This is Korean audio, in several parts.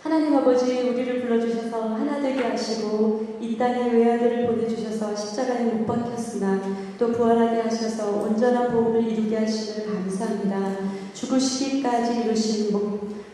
하나님 아버지, 우리를 불러주셔서 하나 되게 하시고 이 땅에 외아들을 보내주셔서 십자가에 못 박혔으나 또 부활하게 하셔서 온전한 복음을 이루게 하심을 감사합니다. 죽으시기까지 이루신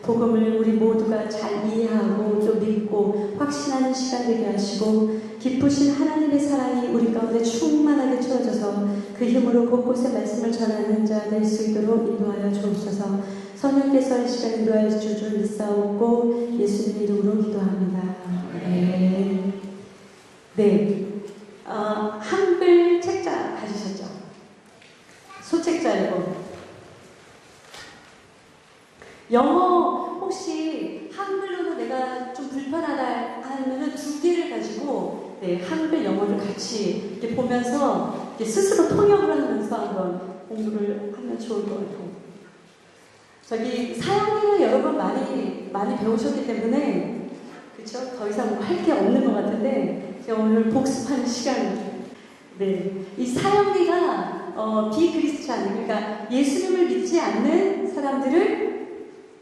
복음을 우리 모두가 잘 이해하고 또 믿고 확신하는 시간 되게 하시고 기쁘신 하나님의 사랑이 우리 가운데 충만하게 채워져서 그 힘으로 곳곳에 말씀을 전하는 자 될 수 있도록 인도하여 주옵소서. 성령께서 이 시간 인도하여 주실 줄 믿사옵고 예수님 이름으로 기도합니다. 네. 네. 한글 책자 가지셨죠? 소책자이고. 영어 혹시 한글로는 내가 좀 불편하다 하면은 두 개를 가지고 한글 영어를 같이 이렇게 보면서 이렇게 스스로 통역을 하면서 한번 공부를 하면 좋을 것 같아요. 저기 사형리는 여러분 많이 배우셨기 때문에 그렇죠? 더 이상 뭐 할 게 없는 것 같은데 제가 오늘 복습하는 시간이에요. 네, 이 사형리가 비크리스찬, 그러니까 예수님을 믿지 않는 사람들을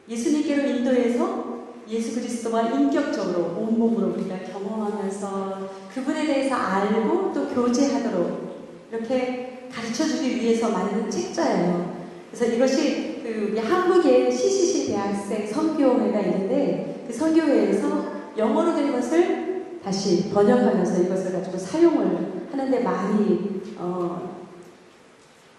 예수님께로 인도해서 예수 그리스도와 인격적으로 온몸으로 우리가 경험하면서 그분에 대해서 알고 또 교제하도록 이렇게 가르쳐주기 위해서 만든 책자예요. 그래서 이것이 우리 한국의 CCC 대학생 선교회가 있는데 그 선교회에서 영어로 된 것을 다시 번역하면서 이것을 가지고 사용을 하는데 많이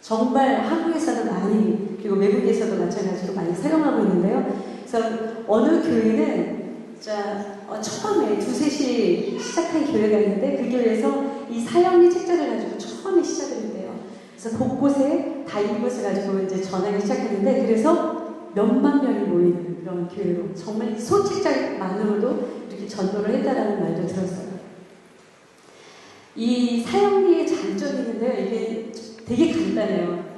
정말 한국에서는 많이 그리고 외국에서도 마찬가지로 많이 사용하고 있는데요. 그래서 어느 교회는 처음에 두셋이 시작한 교회가 있는데 그 교회에서 이 사형리 책자를 가지고 처음에 시작을 했대요. 그래서 곳곳에 다 이것을 가지고 이제 전하기 시작했는데 그래서 몇만 명이 모이는 그런 교회로 정말 이 소책자만으로도 이렇게 전도를 했다라는 말도 들었어요. 이 사형리의 장점이 있는데요. 이게 되게 간단해요.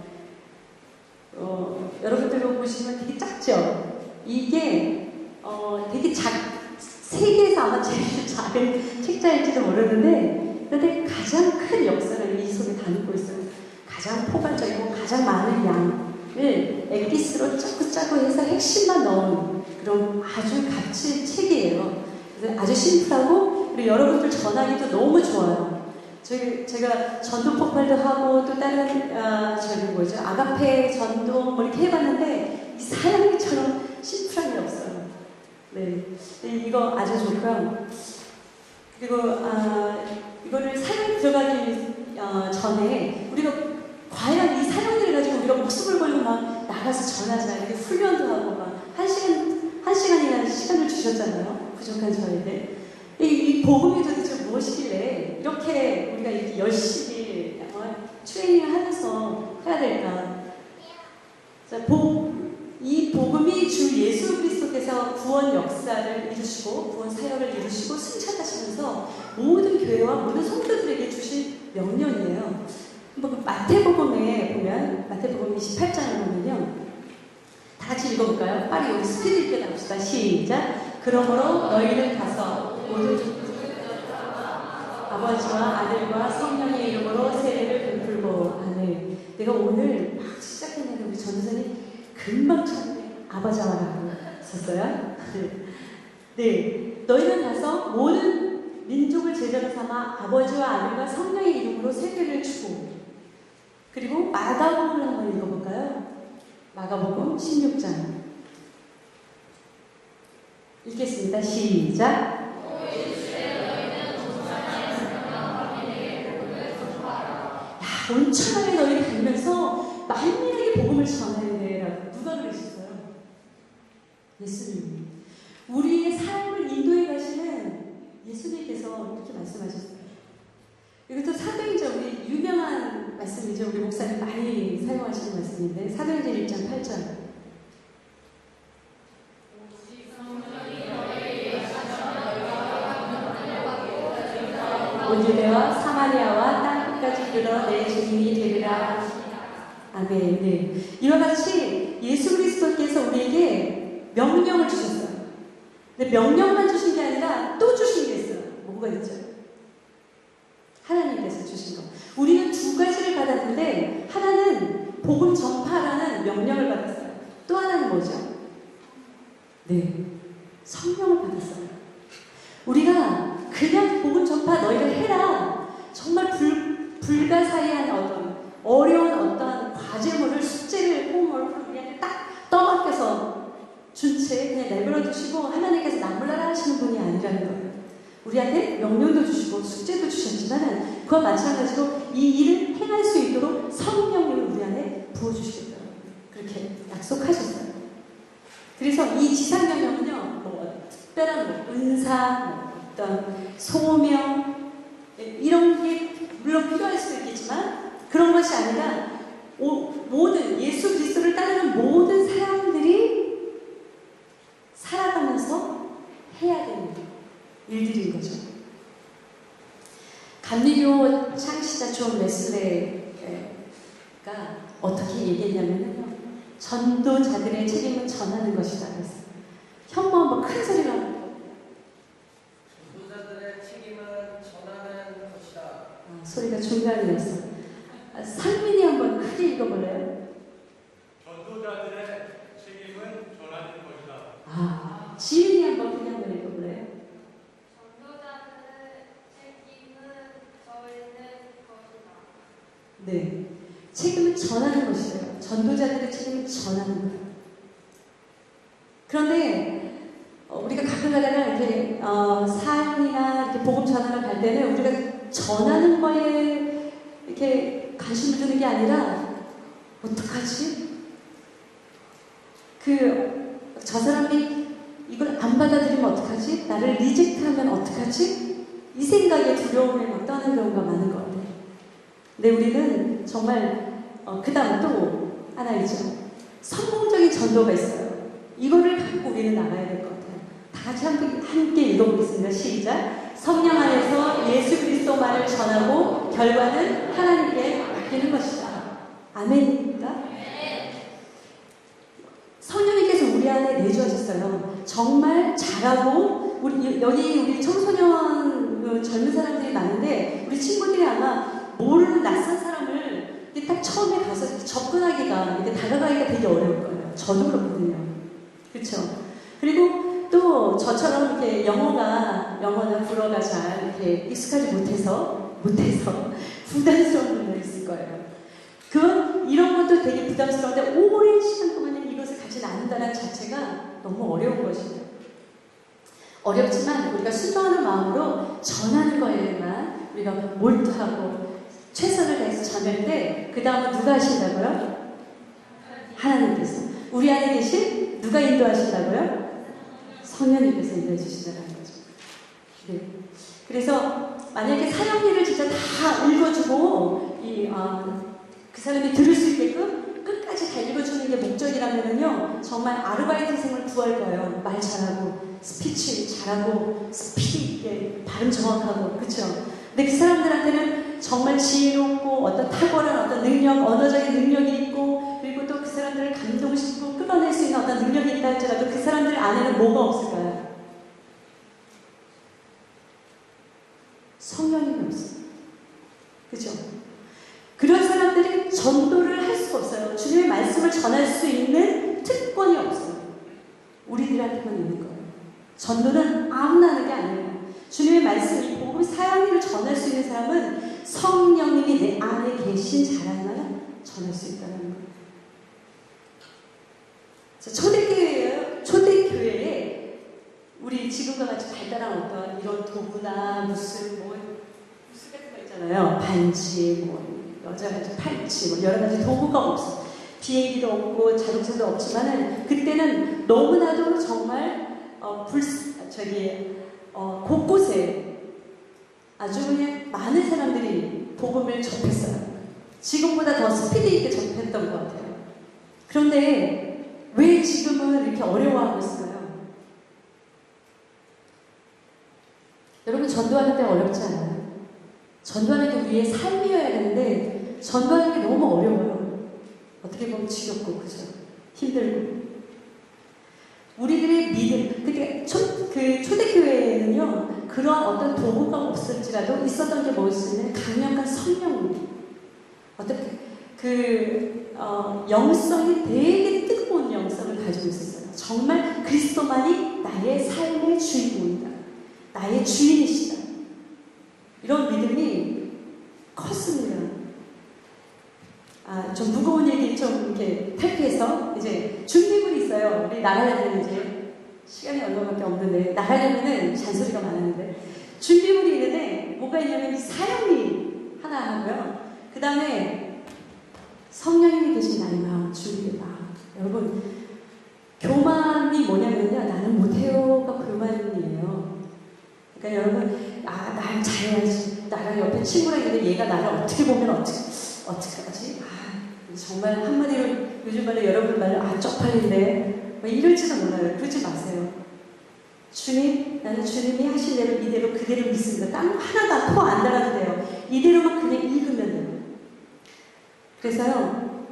여러분들도 보시면 되게 작죠? 이게 되게 세계에서 아마 제일 작은 책자일지도 모르는데 그런데 가장 큰 역사를 이 속에 담고 있어요. 가장 포괄적이고 가장 많은 양을 엑기스로 짜고 해서 핵심만 넣은 그런 아주 값진 책이에요. 그래서 아주 심플하고 그리고 여러분들 전하기도 너무 좋아요. 제가 전도 폭발도 하고 또 다른 아가페 전도 뭐 이렇게 해봤는데 이 사랑이처럼 심플한 게 없어요. 네, 이거 아주 좋고요. 그리고 이거를 사용에 들어가기 전에 우리가 과연 이 사용들을 가지고 우리가 목숨을 걸고 막 나가서 전하자 이렇게 훈련도 하고 막 한 시간이나 시간을 주셨잖아요. 부족한 저에게. 이 복음이 도대체 무엇이길래 이렇게 우리가 이렇게 열심히 트레이닝을 하면서 해야 될까? 이 복음이 주 예수 그리스도께서 구원 역사를 이루시고 구원 사역을 이루시고 승천하시면서 모든 교회와 모든 성도들에게 주신 명령이에요. 마태복음에 보면 마태복음 28장을 보면요. 다 같이 읽어볼까요? 빨리 우리 스피드 있게 나옵시다. 시작. 그러므로 너희는 가서 모든 아버지와 아들과 성령의 이름으로 세례를 베풀고 하네. 내가 오늘 막 시작했는데 우리 전도사님 금방 쳤네. 아버지와라고 썼어요. 네, 너희는 가서 모든 민족을 제자로 삼아 아버지와 아들과 성령의 이름으로 세례를 주고 그리고 마가복음을 한번 읽어볼까요? 마가복음 16장 읽겠습니다. 시작. 온천하게 너희 다니면서 만민에게 복음을 전해야 돼. 누가 그러셨어요? 예수님. 우리의 삶을 인도해 가시는 예수님께서 이렇게 말씀하셨어요. 이것도 사도행전 우리 유명한 말씀이죠. 우리 목사님 많이 사용하시는 말씀인데 사도행전 1장 8절. 온 유대와 사마리아와 땅 끝까지 이르러 내 증인이 되리라. 아멘. 네. 이와 같이 예수 그리스도께서 우리에게 명령을 주셨어요. 근데 명령만 주신 게 아니라 또 주신 게 있어요. 뭐가 있죠? 하나님께서 주신 거. 우리는 두 가지를 받았는데 하나는 복음 전파라는 명령을 받았어요. 또 하나는 뭐죠? 네, 성령을 받았어요. 그냥 복음 전파 너희가 해라. 정말 불가사의한 어려운 어떤 과제물을, 숙제를, 호응을 우리한테 딱 떠맡겨서 준 채 그냥 내버려 두시고 하나님께서 나몰라라 하시는 분이 아니라는 거예요. 우리한테 명령도 주시고 숙제도 주셨지만 그와 마찬가지로 이 일을 행할 수 있도록 성령님을 우리 안에 부어주시겠다고 그렇게 약속하셨어요. 그래서 이 지상명령은요, 특별한 은사, 어떤 소명 이런 게 물론 필요할 수도 있겠지만 그런 것이 아니라 모든 예수 그리스도를 따르는 모든 사람들이 살아가면서 해야 되는 일들인 거죠. 감리교 창시자 존 웨슬레이가 어떻게 얘기했냐면요, 전도자들의 책임은 전하는 것이다 그랬어요. 현모 한번 큰 소리로 하고. 전도자들의 책임은 전하는 것이다. 소리가 중간에 났어. 상민이 한번 크게 읽어볼래요? 전도자들의 책임은 전하는 것이다. 지은이 한번 크게 한번 읽어볼래요? 전도자들의 책임은 전하는 것이다. 네. 책임은 전하는 것이에요. 전도자들의 책임은 전하는 거예요. 그런데 우리가 가끔 가다가 이렇게 사역이나 이렇게 복음 전하러 갈 때는 우리가 전하는 거에 이렇게 관심을 두는 게 아니라 어떡하지? 저 사람이 이걸 안 받아들이면 어떡하지? 나를 리젝트하면 어떡하지? 이 생각에 두려움에 막 떠는 경우가 많은 것 같아요. 근데 우리는 정말 그 다음 또 하나 있죠. 성공적인 전도가 있어요. 이거를 갖고 우리는 나가야 될 것 같아요. 다 같이 함께 읽어보겠습니다. 시작. 성령 안에서 예수 그리스도만을 전하고 결과는 하나님께 맡기는 것이다. 아멘입니다. 성령님께서 우리 안에 내주하셨어요. 정말 잘하고 여기 우리 청소년 젊은 사람들이 많은데 우리 친구들이 아마 모르는 낯선 사람을 딱 처음에 가서 접근하기가 다가가기가 되게 어려울 거예요. 저도 그렇거든요. 그렇죠? 그리고 또 저처럼 이렇게 영어나 불어가 잘 이렇게 익숙하지 못해서 부담스러운 분들 있을 거예요. 이런 것도 되게 부담스러운데 오랜 시간 동안에 이것을 같이 나눈다는 자체가 너무 어려운 것이에요. 어렵지만 우리가 순종하는 마음으로 전하는 거에만 우리가 몰두하고 최선을 다해서 전할 때 그 다음은 누가 하신다고요? 하나님께서. 우리 안에 계신 누가 인도하신다고요? 성령님께서 인도해 주신다는 거죠. 네. 그래서 만약에 사역일을 진짜 다 읽어주고 그 사람이 들을 수 있게끔 끝까지 다 읽어주는 게 목적이라면요, 정말 아르바이트생을 구할 거예요. 말 잘하고 스피치 잘하고 스피디 있게 발음 정확하고, 그렇죠? 근데 그 사람들한테는 정말 지혜롭고 어떤 탁월한 어떤 능력, 언어적인 능력이 있고, 그리고 또 그 사람들을 감동시키고 끌어낼 수 있는 어떤 능력이 있다 할지라도 그 사람들 안에는 뭐가 없을까요? 성령님이 없어요. 그죠? 그런 사람들이 전도를 할 수가 없어요. 주님의 말씀을 전할 수 있는 특권이 없어요. 우리들한테만 있는 거예요. 전도는 아무나 하는 게 아니에요. 주님의 말씀을 보고 사역을 전할 수 있는 사람은 성령님이 내 안에 계신 자라면 전할 수 있다는 거예요. 초대교회에 우리 지금과 같이 발달한 어떤 이런 도구나 무술 같은 거 있잖아요. 반지, 여자같이 팔찌, 여러 가지 도구가 없어. 비행기도 없고 자동차도 없지만은 그때는 너무나도 정말 곳곳에 아주 그냥 많은 사람들이 복음을 접했어요. 지금보다 더 스피드 있게 접했던 것 같아요. 그런데 왜 지금은 이렇게 어려워하고 있을까요? 여러분, 전도하는 데 어렵지 않아요. 전도하는 게 우리의 삶이어야 되는데 전도하는 게 너무 어려워요. 어떻게 보면 지겹고, 그죠? 힘들고. 우리들의 믿음, 그 초대교회에는요, 그런 어떤 도구가 없을지라도 있었던 게 뭐였으면 강력한 성령님. 영성이 되게 뜨거운 영성을 가지고 있었어요. 정말 그리스도만이 나의 삶의 주인공이다. 나의 주인이시다. 얘기 좀 이렇게 탈피해서 이제 준비물이 있어요. 우리 나가려면 이제 시간이 얼마밖에 없는데 나가려면은 잔소리가 많았는데 준비물이 있는데 뭐가 있냐면 사형리 하나 하고요. 그 다음에 성령님이 계신 나의 마음 준비의 마음. 여러분 교만이 뭐냐면요. 나는 못해요가 교만이에요. 그러니까 여러분 난 잘해야지. 나랑 옆에 친구랑 있는데 얘가 나를 어떻게 보면 어떻게 하지? 정말 한마디로 요즘 말로 여러분 말로 쪽팔린데 뭐 이럴지도 몰라요. 그러지 마세요. 주님, 나는 주님이 하신 대로 이대로 그대로 믿습니다. 땀 하나도 토 안 달아도 돼요. 이대로만 그냥 읽으면 돼요. 그래서요.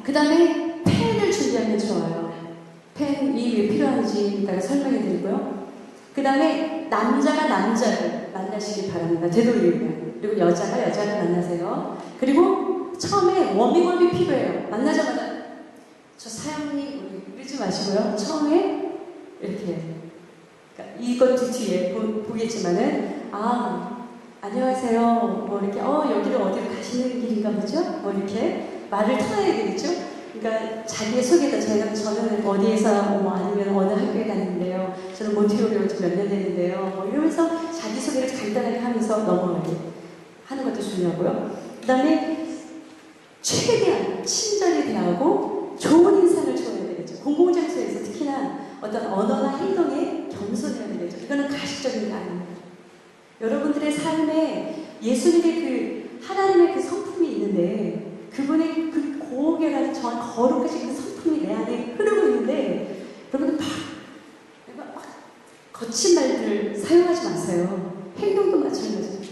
그 다음에 펜을 준비하면 좋아요. 펜이 왜 필요한지 이따가 설명해 드리고요. 그 다음에 남자가 남자를 만나시길 바랍니다. 되도록이면. 그리고 여자가 여자를 만나세요. 그리고 처음에 워밍업이 필요해요. 만나자마자 저 사장님 그러지 마시고요. 처음에 이렇게 그러니까 이것도 뒤에 보겠지만은 안녕하세요. 뭐 이렇게 여기를 어디로 가시는 길인가 보죠? 뭐 이렇게 말을 터야 되겠죠? 그러니까 자기의 소개도 저는 어디에서 아니면 어느 학교에 다니는데요. 저는 몬티오리올 몇 년 됐는데요. 뭐 이러면서 자기 소개를 간단하게 하면서 넘어가게 하는 것도 중요하고요. 그 다음에 최대한 친절히 대하고 좋은 인상을 줘야 되겠죠. 공공장소에서 특히나 어떤 언어나 행동에 겸손해야 되겠죠. 이거는 가식적인 게 아닙니다. 여러분들의 삶에 예수님의 그 하나님의 그 성품이 있는데 그분의 그 고결한 전 거룩하신 그 성품이 내 안에 흐르고 있는데 여러분은 막 거친 말들을 사용하지 마세요. 행동도 마찬가지예요.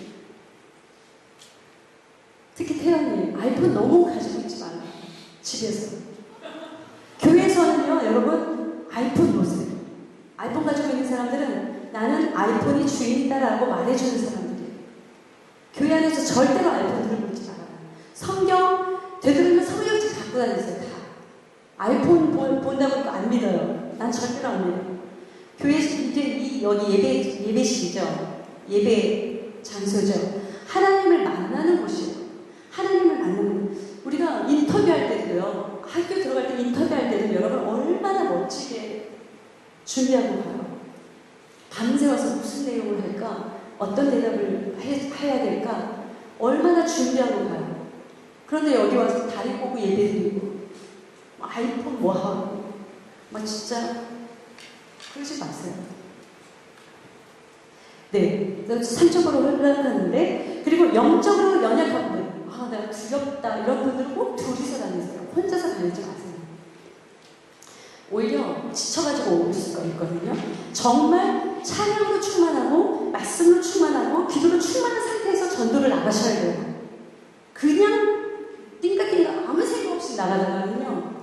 특히 태연님 아이폰 너무 가지고 있지 말아요. 집에서. 교회에서는요 여러분 아이폰 놓으세요. 아이폰 가지고 있는 사람들은 나는 아이폰이 주인이다라고 말해주는 사람들이에요. 교회 안에서 절대로 아이폰 들고 있지 말아요. 성경 되도록이면 성경책 갖고 다니세요. 다. 아이폰 본다고 안 믿어요. 난 절대로 안 믿어요. 교회에서 이제 여기 예배실이죠. 예배 장소죠. 하나님을 만나는 곳이에요. 하나님을 만나는 곳. 우리가 인터뷰할 때도요. 학교 들어갈 때 인터뷰할 때도 여러분 얼마나 멋지게 준비하고 가요. 밤새워서 무슨 내용을 할까? 어떤 대답을 해야 될까? 얼마나 준비하고 가요. 그런데 여기 와서 다리 꼬고 예배드리고 아이폰 뭐하고 막 진짜 그러지 마세요. 네, 산적으로 흘러가는데 그리고 영적으로 연약한 분 내가 두렵다 이런 분들은 꼭 둘이서 다니세요. 혼자서 다니지 마세요. 오히려 지쳐가지고 올 수가 있거든요. 정말 찬양으로 충만하고 말씀으로 충만하고 기도로 충만한 상태에서 전도를 나가셔야 돼요. 그냥 띵까띵까 아무 생각 없이 나가다가는요.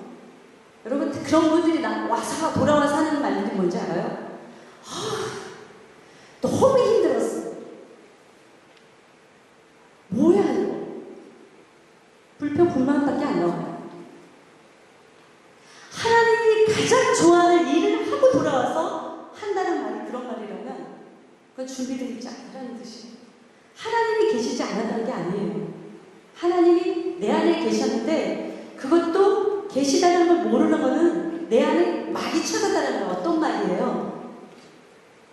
여러분 그런 분들이 와서 돌아와서 하는 말들이 뭔지 알아요? 너무 힘들었어. 뭐야 이거? 불평 불만밖에 안 나와요. 하나님이 가장 좋아하는 일을 하고 돌아와서 한다는 말이 그런 말이라면 그건 준비되어 있지 않다는 뜻이에요. 하나님이 계시지 않았다는 게 아니에요. 하나님이 내 안에 계셨는데 그것도 계시다는 걸 모르는 거는 내 안에 막이 쳐졌다는 건 어떤 말이에요?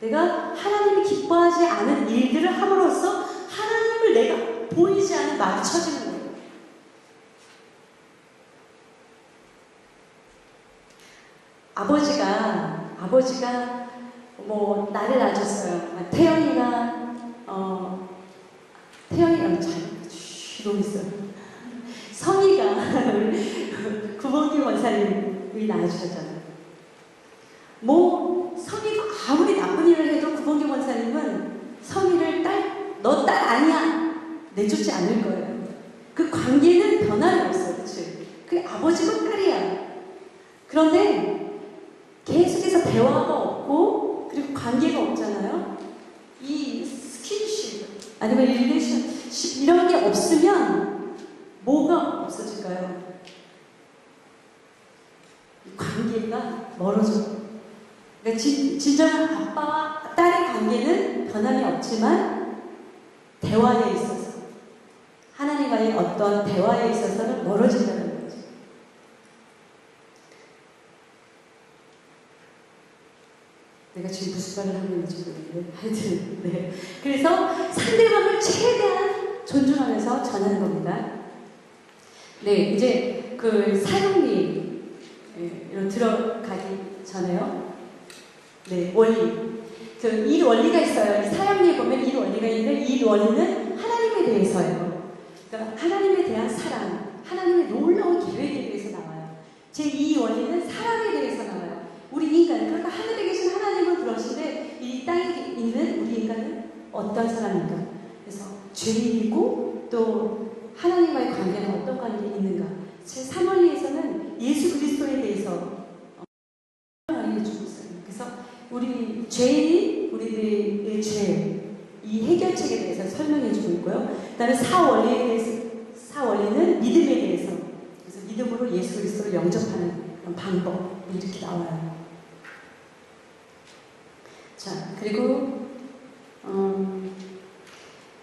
내가 하나님이 기뻐하지 않은 일들을 함으로써 하나님을 내가 보이지 않은 막이 쳐지는 거예요. 아버지가 뭐 나를 낳으셨어요. 태영이가 너무 있어요. 성희가 구봉기 원사님이 낳아주셨잖아요. 뭐 성희가 아무리 나쁜 일을 해도 구봉기 원사님은 성희를 너 딸 아니야 내쫓지 않을 거예요. 그 관계는 변함이 없어요. 그치? 그 아버지고 딸이야. 그런데 계속해서 대화가 없고 그리고 관계가 없잖아요. 이 스킨십 아니면 릴레이션십 이런 게 없으면 뭐가 없어질까요? 관계가 멀어져요. 그러니까 진정한 아빠와 딸의 관계는 변함이 없지만 대화에 있어서 하나님 하나님과의 어떤 대화에 있어서는 멀어진다는 거죠. 내가 지금 무슨 말을 하고 있는지 모르겠는데 하여튼 네. 그래서 상대방을 최대한 존중하면서 전하는 겁니다. 네, 이제 그 사용리로 들어가기 전에요. 네, 원리. 이 원리가 있어요. 이 사용리에 보면 이 원리가 있는데 이 원리는 하나님에 대해서예요. 그러니까 하나님에 대한 사랑, 하나님의 놀라운 계획에 대해서 나와요. 제2 원리는 사랑에 대해서 나와요. 우리 인간, 그러니까 하늘에 계신 하나님은 그러신데 이 땅에 있는 우리 인간은 어떤 사람인가? 그래서 죄인이고 또 하나님과의 관계는 어떤 관계가 있는가? 제3원리에서는 예수 그리스도에 대해서 알려주고 있어요. 그래서 우리 죄인이 우리들의 죄, 이 해결책에 대해서 설명해주고 있고요. 그 다음에 4원리는 믿음에 대해서, 그래서 믿음으로 예수 그리스도를 영접하는 그런 방법, 이렇게 나와요. 자, 그리고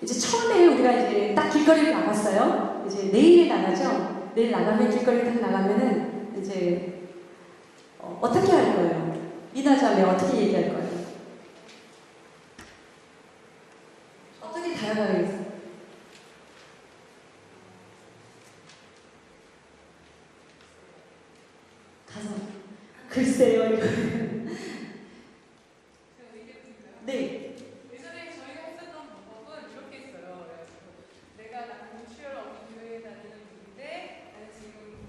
이제 처음에 우리가 이제 딱 길거리를 나갔어요. 이제 내일 나가죠. 내일 나가면 길거리 딱 나가면은 이제 어떻게 할 거예요? 이나자매 어떻게 얘기할 거예요? 어떻게 다가가겠어요? 가서 글쎄요 이거. 네. 예전에 저희가 했었던 방법은 이렇게 했어요. 내가 나는 출혈 없는 교회에 다니는 분인데 나는 지금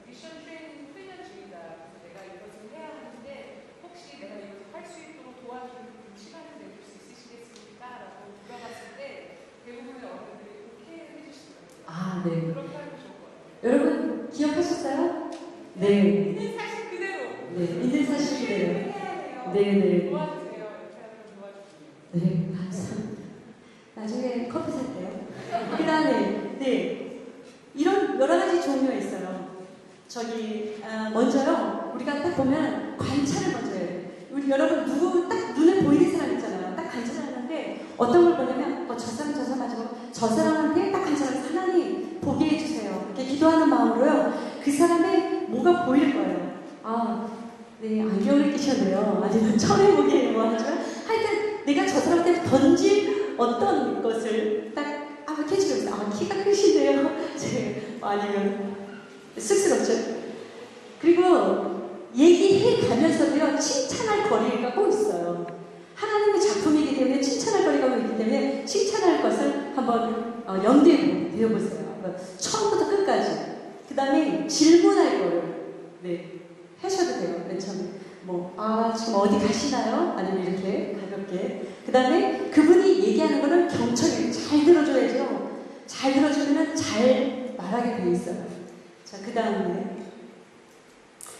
미션 트레이닝 훈련 중이다. 그래서 내가 이것을 해야 하는데 혹시 내가 이것을 할 수 있도록 도와주는 시간을 내줄 수 있으시겠습니까? 라고 물어봤을 때 대부분의 어른들이 오케이 해주시더라고요. 아, 네. 그렇게 하면 좋을 것 같아요. 여러분 기억하셨어요? 네. 있는 사실 그대로. 네. 있는 사실 그대로. 해야 돼요. 네, 네. 도와주세요. 이렇게 하면 도와주세요. 네, 감사합니다. 나중에 커피 살게요. 그 다음에, 네. 이런 여러 가지 종류가 있어요. 먼저요, 우리가 딱 보면 관찰을 먼저 해야 돼요. 우리 여러분, 누구 딱 눈에 보이는 사람 있잖아요. 딱 관찰하는데, 어떤 걸 보냐면, 저 사람 하지고, 저 사람한테 딱 관찰해서 하나님 보게 해주세요. 이렇게 기도하는 마음으로요, 그 사람의 뭐가 보일 거예요. 아, 네, 안경을 끼셨네요. 아니면 처음에 보기에는 뭐 하지만, 하여튼, 내가 저 사람한테 던질 어떤 것을 딱 이렇게 해주면서 키가 크시네요. 아니면 쑥스럽죠. 그리고 얘기해 가면서도요 칭찬할 거리가 꼭 있어요. 하나님의 작품이기 때문에 칭찬할 거리가 있기 때문에 칭찬할 것을 한번 염두에 두어보세요. 처음부터 끝까지. 그 다음에 질문할 거를 하셔도 돼요. 맨 처음에 지금 어디 가시나요? 아니면 이렇게 가볍게. 그 다음에 그분이 얘기하는 거는 경청해. 잘 들어줘야죠. 잘 들어주면 잘 말하게 돼 있어요. 자, 그 다음에.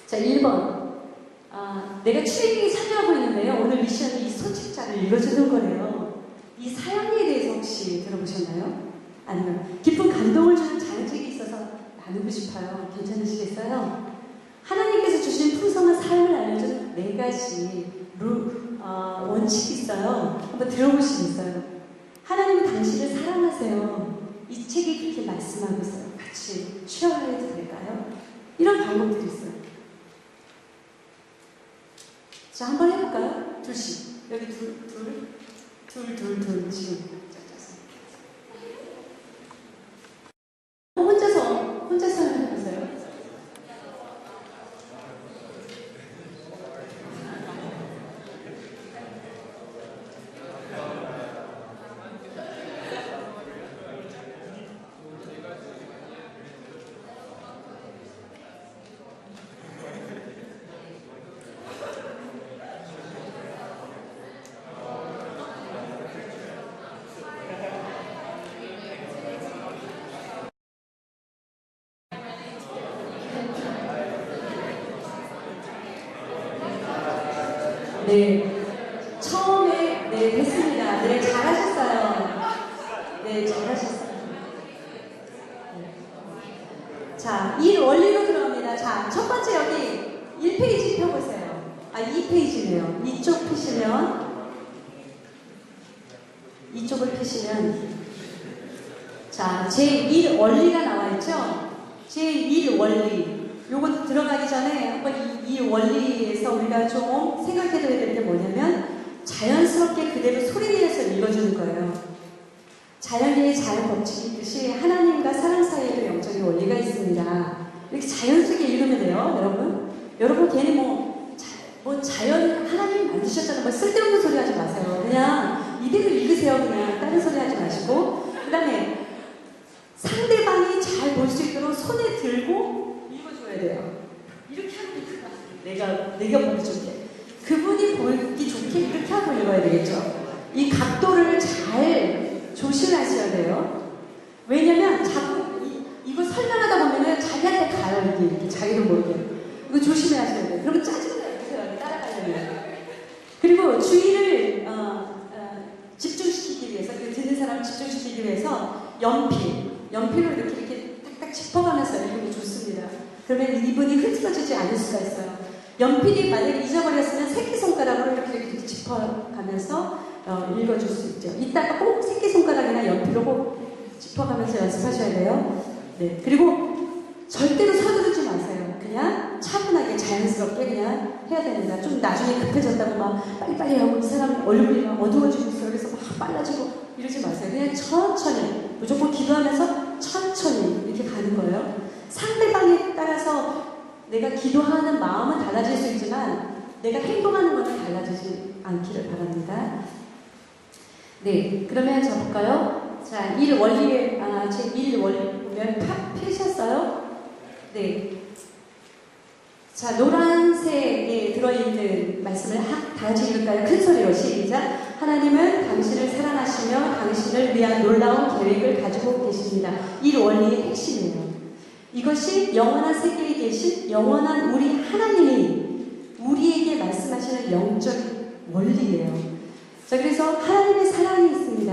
자, 1번. 내가 트레이닝에 참여하고 있는데요. 오늘 미션이 이 소책자를 읽어주는 거래요. 이 사연에 대해서 혹시 들어보셨나요? 아니면 깊은 감동을 주는 장책이 있어서 나누고 싶어요. 괜찮으시겠어요? 하나님께서 주신 풍성한 삶을 알려주는 4가지 원칙이 있어요. 한번 들어보시겠어요? 하나님은 당신을 사랑하세요. 이 책이 그렇게 말씀하고 있어요. 같이 쉐어해도 될까요? 이런 방법들이 있어요. 자, 한번 해볼까요? 둘씩. 여기 둘 지금. 혼자서 해보세요. 네, 처음에 됐습니다. 네, 잘하셨어요. 네, 잘하셨어요. 자, 이 원리로 들어갑니다. 자, 첫 번째 여기 1페이지 펴보세요. 2페이지네요. 이쪽 펴시면 이쪽을 펴시면 자, 제1 원리가 나와 있죠? 제1 원리. 요거 들어가기 전에 한번 이 원리에서 우리가 좀 생각해둬야 될 게 뭐냐면 자연스럽게 그대로 소리내서 읽어주는 거예요. 자연계의 자연 법칙이 있듯이 하나님과 사람 사이에도 영적인 원리가 있습니다. 이렇게 자연스럽게 읽으면 돼요, 여러분. 여러분 괜히 뭐 자연 하나님이 만드셨잖아요. 뭐 쓸데없는 소리 하지 마세요. 그냥 이대로 읽으세요. 그냥 다른 소리 하지 마시고. 그 다음에 상대방이 잘 볼 수 있도록 손에 들고 읽어줘야 돼요. 이렇게 하면 내가 보기 좋게. 그분이 보기 좋게 이렇게 하고 읽어야 되겠죠. 이 각도를 잘 조심하셔야 돼요. 왜냐면 자꾸 이거 설명하다 보면은 자기한테 가요. 이게 자기도 모르게. 이거 조심하셔야 돼요. 그러면 짜증나요. 그 사람이 따라가려면. 그리고 주의를 집중시키기 위해서, 그 듣는 사람을 집중시키기 위해서 연필로 이렇게 딱딱 짚어가면서 읽으면 좋습니다. 그러면 이분이 흐트러지지 않을 수가 있어요. 연필이 만약에 잊어버렸으면 새끼손가락으로 이렇게 짚어가면서 읽어줄 수 있죠. 이따가 꼭 새끼손가락이나 연필로 꼭 짚어가면서 연습하셔야 돼요. 네. 그리고 절대로 서두르지 마세요. 그냥 차분하게 자연스럽게 그냥 해야 됩니다. 좀 나중에 급해졌다고 막 빨리빨리 하고 이 사람 얼굴이 막 어두워지고 있어요. 그래서 막 빨라지고 이러지 마세요. 그냥 천천히, 무조건 기도하면서 천천히 이렇게 가는 거예요. 상대방에 따라서 내가 기도하는 마음은 달라질 수 있지만 내가 행동하는 것은 달라지지 않기를 바랍니다. 네, 그러면 저 볼까요? 자, 제1 원리 보면 펴셨어요? 네. 자, 노란색에 들어있는 말씀을 다 같이 읽을까요? 큰 소리로 시작. 하나님은 당신을 사랑하시며 당신을 위한 놀라운 계획을 가지고 계십니다. 이 원리의 핵심이에요. 이것이 영원한 세계에 계신 영원한 우리 하나님이 우리에게 말씀하시는 영적인 원리예요. 자, 그래서 하나님의 사랑이 있습니다.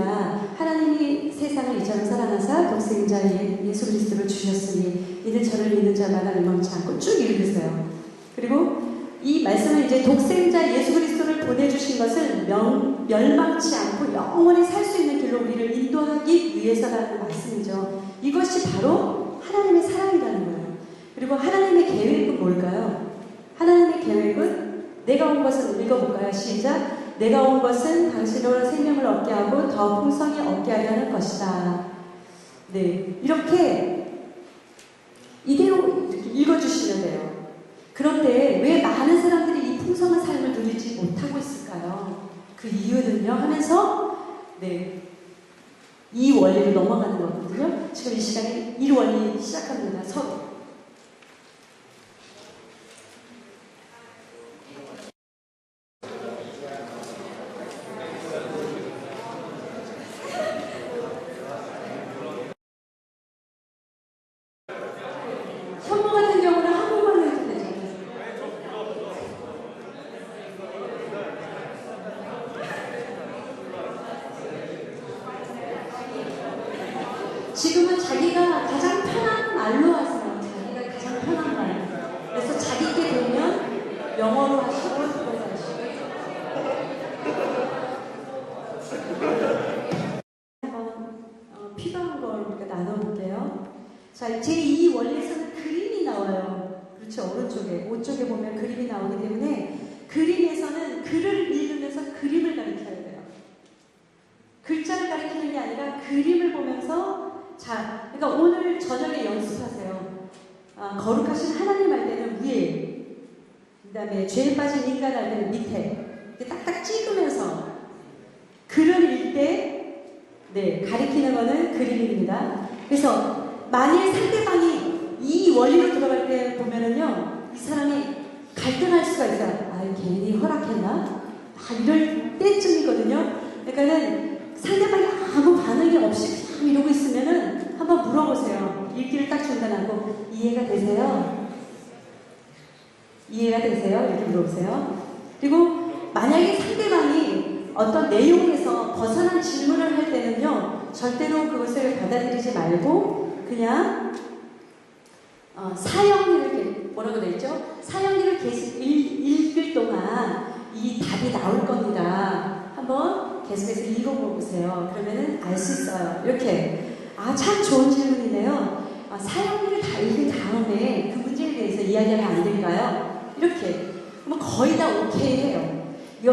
하나님이 세상을 이처럼 사랑하사 독생자 예수 그리스도를 주셨으니 이는 저를 믿는 자마다 멸망치 않고 쭉 읽으세요. 그리고 이 말씀은 이제 독생자 예수 그리스도를 보내주신 것을 멸망치 않고 영원히 살 수 있는 길로 우리를 인도하기 위해서라는 말씀이죠. 이것이 바로 하나님의 사랑이라는 거예요. 그리고 하나님의 계획은 뭘까요? 하나님의 계획은 내가 온 것은 읽어볼까요? 시작. 내가 온 것은 당신으로 생명을 얻게 하고 더 풍성히 얻게 하려는 것이다. 네, 이렇게 이대로 읽어주시면 돼요. 그런데 왜 많은 사람들이 이 풍성한 삶을 누리지 못하고 있을까요? 그 이유는요 하면서 네, 이 원리를 넘어가는 거거든요. 지금 이 시간에 이 원리 시작합니다. 서로. 현모 같은 경우는 한국말로 해도 되죠. 지금은 자기가 가장 편한 말로 하세요. 자기가 가장 편한 말. 그래서 자기께 되면 영어로 하시고 한국어로 하시고. 한번 필요한 걸 우리가 나눠볼게요. 자, 제2 원리에서는 그림이 나와요. 그렇죠. 오른쪽에, 오쪽에 보면 그림이 나오기 때문에 그림에서는 글을 읽으면서 그림을 가르쳐야 돼요. 글자를 가르치는 게 아니라 그림을 보면서 자, 그러니까 오늘 저녁에 연습하세요. 거룩하신 하나님 할 때는 위에, 그 다음에 죄에 빠진 인간 할 때는 밑에 이렇게 딱딱 찍으면서 글을 읽을 때 네, 가리키는 거는 그림입니다. 그래서 만일 상대방이 이 원리로 들어갈 때 보면은요, 이 사람이 갈등할 수가 있어요. 아, 괜히 허락했나? 이럴 때쯤이거든요. 그러니까는 상대방이 아무 반응이 없이 그냥 이러고 있으면은 한번 물어보세요. 읽기를 딱 중단하고 이해가 되세요? 이해가 되세요? 이렇게 물어보세요. 그리고 만약에 상대방이 어떤 내용에서 벗어난 질문을 할 때는요, 절대로 그것을 받아들이지 말고 그냥 사형리를 뭐라고 되어 있죠? 사형리를 계속 읽을 동안 이 답이 나올 겁니다. 한번 계속해서 읽어보세요. 그러면은 알 수 있어요. 이렇게 아, 참 좋은 질문이네요. 사용일을 다 읽은 다음에 그 문제에 대해서 이야기하면 안 될까요? 이렇게. 그러면 거의 다 오케이 해요. 이거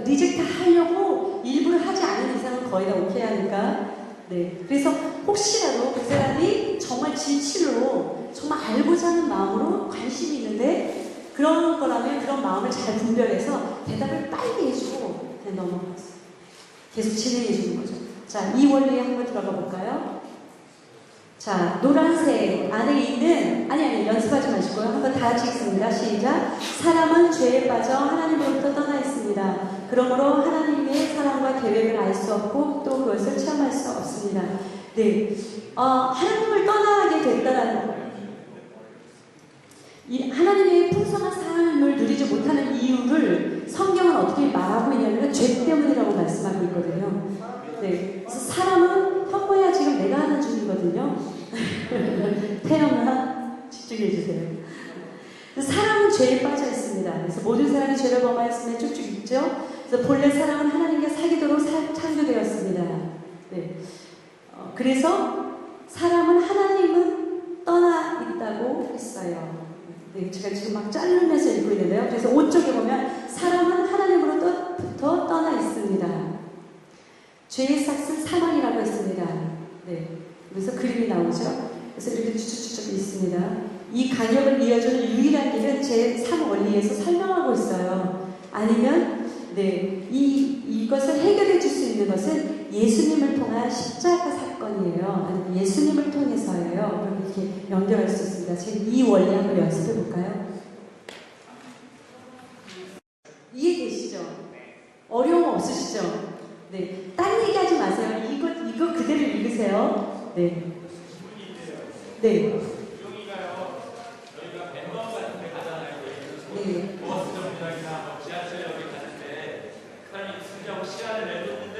리젝트 하려고 일부러 하지 않은 이상은 거의 다 오케이 하니까. 네. 그래서 혹시라도 그 사람이 정말 진실로 정말 알고자 하는 마음으로 관심이 있는데 그런 거라면 그런 마음을 잘 분별해서 대답을 빨리 해주고 그냥 넘어갔어요. 계속 진행해 주는 거죠. 자, 이 원리에 한번 들어가 볼까요? 자, 노란색 안에 있는 아니 연습하지 마시고요. 한번 다 같이 읽습니다. 시작. 사람은 죄에 빠져 하나님으로부터 떠나 있습니다. 그러므로 하나님의 사랑과 계획을 알 수 없고 또 그것을 체험할 수 없습니다. 네, 하나님을 떠나게 됐다라는 거. 이 하나님의 풍성한 삶을 누리지 못하는 이유를 성경은 어떻게 말하고 있냐면 죄 때문이라고 말씀하고 있거든요. 네, 그래서 사람은 현모야 지금 내가 하는 중이거든요. 태영아 집중해 주세요. 사람은 죄에 빠져 있습니다. 그래서 모든 사람이 죄를 범하였으면 쭉쭉 있죠. 그래서 본래 사람은 하나님과 사귀도록 창조되었습니다. 네, 그래서 사람은 하나님은 떠나 있다고 했어요. 네, 제가 지금 막 자르면서 읽고 있는데요. 그래서 5쪽에 보면 사람은 하나님으로부터 떠나 있습니다. 죄의 삭은 사망이라고 했습니다. 네, 그래서 그림이 나오죠. 그래서 이렇게 쭉쭉쭉 있습니다. 이 간격을 이어주는 유일한 길은 제 3원리에서 설명하고 있어요. 아니면 네, 이것을 해결해 줄 수 있는 것은 예수님을 통한 십자가 사건이에요. 아니면 예수님을 통해서예요. 이렇게 연결할 수 있습니다. 지금 이 원리 한번 연습해 볼까요? 이해되시죠? 어려움 없으시죠? 네, 딴 얘기하지 마세요. 이거 그대로 읽으세요. 네. 네. 용이가요. 저희가 멤버 같은 데 가잖아요. 네. 버스 정류장이나 지하철역에 갔을 때 그 사람이 승자하고 시간을 내줬는데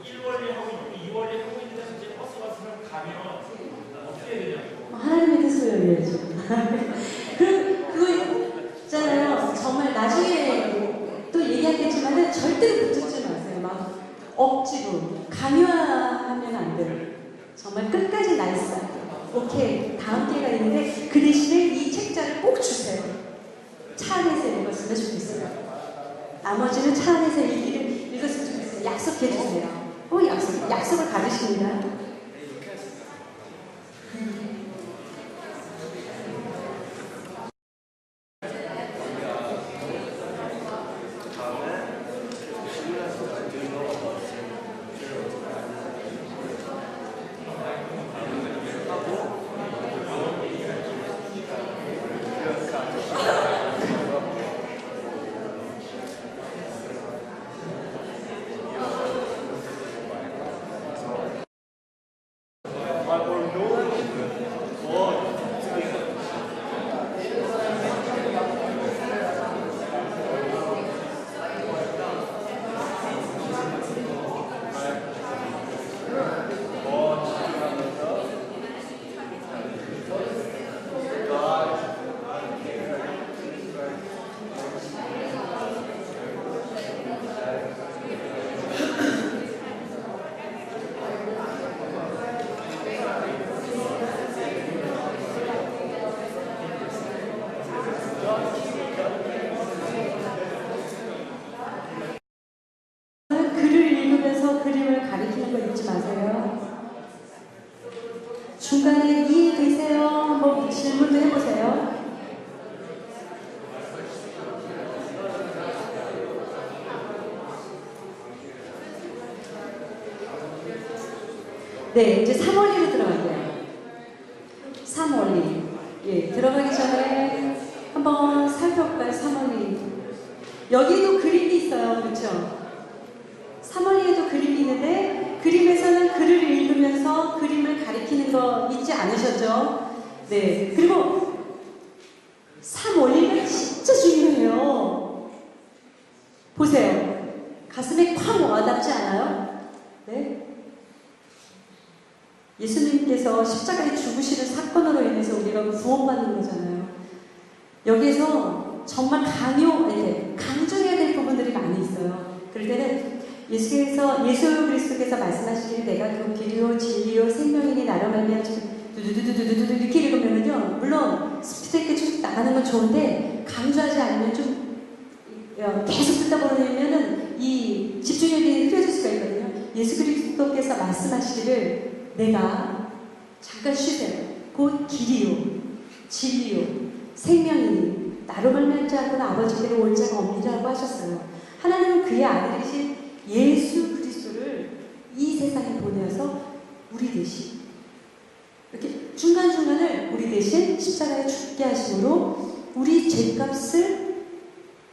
1원리 하고 있고 2원리 하고 있는데 이제 버스 왔으면 가면 어떻게 해야 되냐고. 하나님의 뜻을 열려야죠. 그거 있잖아요. 정말 나중에 또 얘기하겠지만은 절대로 붙잡지 마세요. 막 억지로 강요하면 안 돼요. 정말 끝까지 나이스. 오케이, 다음 기회가 있는데 그 대신에 이 책자를 꼭 주세요. 차 안에서 읽었으면 좋겠어요. 나머지는 차 안에서 읽었으면 좋겠어요. 약속해 주세요. 약속을 가지십니다. 중간에 이해되세요? 한번 질문도 해보세요. 네, 이제 3원리로 들어갈게요. 3원리. 예, 들어가기 전에 한번 살펴볼까요? 3원리. 여기도 그림이 있어요. 그렇죠? 3원리에도 그림이 있는데 그림에서는 글을 읽으면서 그림을 가리키는 거 잊지 않으셨죠? 네. 그리고 3원리는 진짜 중요해요. 보세요. 가슴에 쾅 와닿지 않아요? 네. 예수님께서 십자가에 죽으시는 사건으로 인해서 우리가 구원받는 거잖아요. 여기에서 정말 강조해야 될 부분들이 많이 있어요. 그럴 때는 예수 그리스도께서 말씀하시기를 내가 그 길이요 진리요 생명이니 나로 말미암아 두두두두두두 이렇게 읽으면요, 물론 스피드 있게 쭉 나가는 건 좋은데 강조하지 않으면 좀 계속 듣다 보면은 이 집중력이 흐려질 수가 있거든요. 예수 그리스도께서 말씀하시기를 내가 잠깐 쉬세요. 곧 길이요 진리요 생명이니 나로 말미암지 않고는 아버지께로 올 자가 없느라고 하셨어요. 하나님은 그의 아들이신 예수 그리스도를 이 세상에 보내어서 우리 대신 이렇게 중간중간을 우리 대신 십자가에 죽게 하심으로 우리 죄값을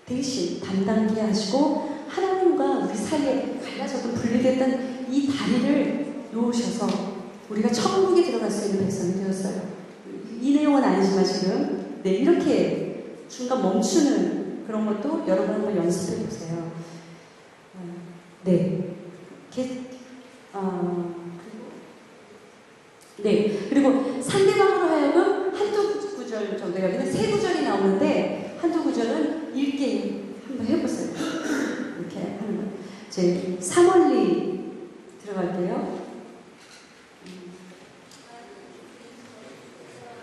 대신 담당케 하시고 하나님과 우리 사이에 갈라졌던 분리됐던 이 다리를 놓으셔서 우리가 천국에 들어갈 수 있는 백성이 되었어요. 이 내용은 아니지만 지금 이렇게 중간 멈추는 그런 것도 여러분 한번 연습해 보세요. 그리고 상대방으로 하여금 한두 구절 정도, 여기는 세 구절이 나오는데 한두 구절은 읽기 한번 해보세요. 이렇게 하는 거. 제 3월리 들어갈게요.